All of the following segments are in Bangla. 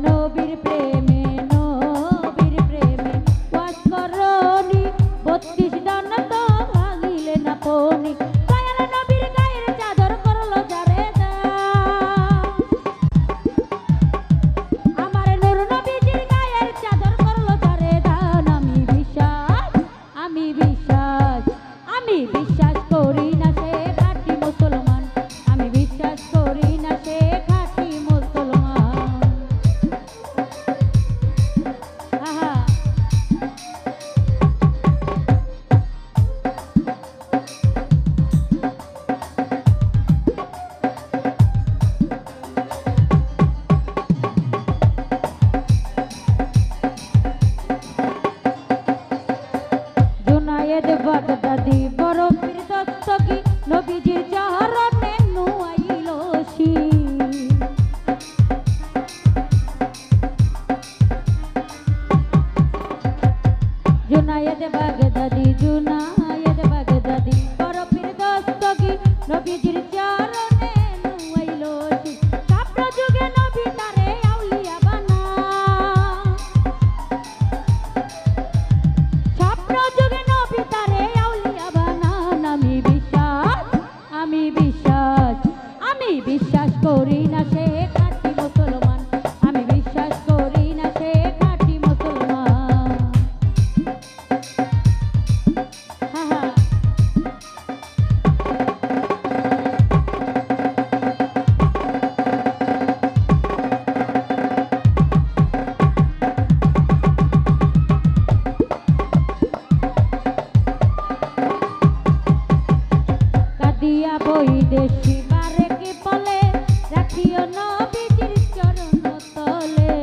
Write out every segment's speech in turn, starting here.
নবীর প্রেমে ওয়াজ করনি ৩২ ডান তো ভাঙিলে না পনি দয়াল নবীর গায়ের চাদর করলো যারে আমার নূর নবীজির গায়ের চাদর করলো যারে দান আমি বিশ্বাস করি না সে খাঁটি মুসলমান আমি বিশ্বাস করি না সে খাঁটি মুসলমান আহা জুনায়েদ বাগদাদি বড় পীর দস্তগী নবীজির চরণে নুয়াইল জুনায়েদ বাগদাদি বড় পীর দস্তগী নবীজির চরণে নুয়াইল স্বপ্ন যুগে নবী তারে আউলিয়া বানা স্বপ্ন যুগে নবী তারে আউলিয়া বানান আমি বিশ্বাস করি না সে খাঁটি মুসলমান আমি বিশ্বাস করি না সে খাঁটি মুসলমান হা হা কাদিয়া বৈদেশী বারে কি বলে রাখিও নবীজির চরণ তলে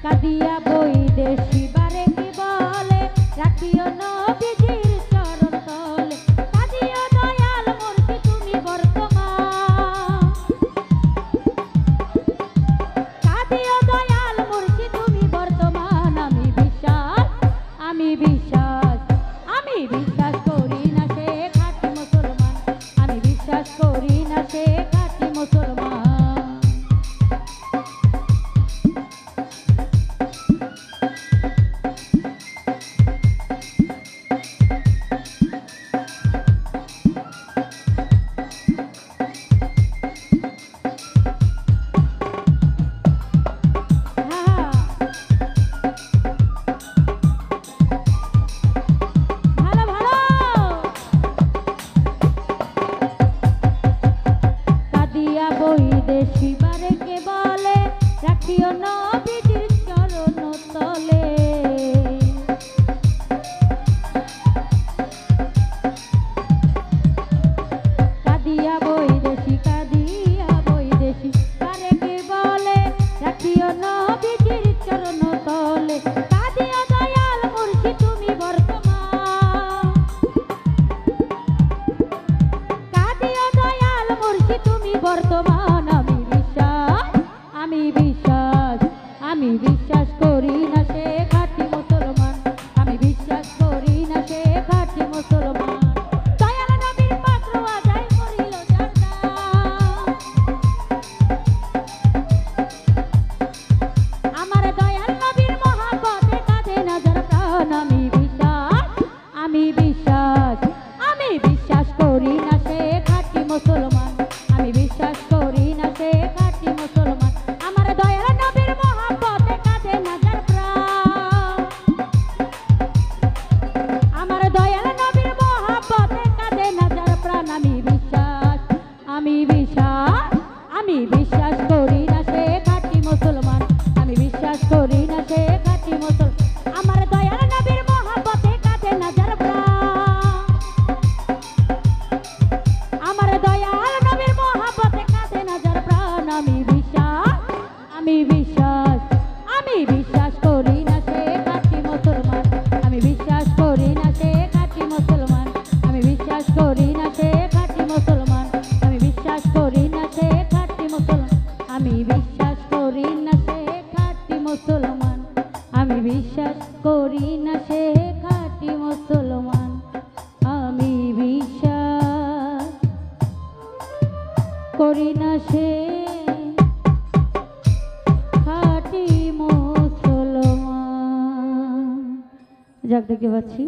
কাদিয়া বৈদেশী বারে কি বলে রাখিও নবীজির চরণ তলে কাদিও দয়াল মূর্তি তুমি বর্তমান কাদিও দয়াল মূর্তি তুমি বর্তমান আমি বিশ্বাস করি না সে খাঁটি মুসলমান আমি বিশ্বাস করি না সে খাঁটি মুসলমান বৈদেশী বারে কে বলে রাখিও নবীজির চরণ তলে কাদিয়া বৈদেশী বারে কে বলে রাখিও নবীজির চরণ তলে কাদিয়া দয়াল মুর্শিদ তুমি বর্তমান কাদিয়া দয়াল মুর্শিদ তুমি বর্তমান আমি বিশ্বাস করি না সে খাঁটি মুসলমান আমি বিশ্বাস করি না সে খাঁটি মুসলমান দয়াল নবীর পাত্র আদায় করিল জারদা আমার দয়াল নবীর মহব্বতে কাঁদে না যার প্রাণ আমি বিশ্বাস করি না সে খাঁটি মুসলমান আমি বিশ্বাস করি করি না সে খাঁটি মুসলমান। যাক দেখতে পাচ্ছি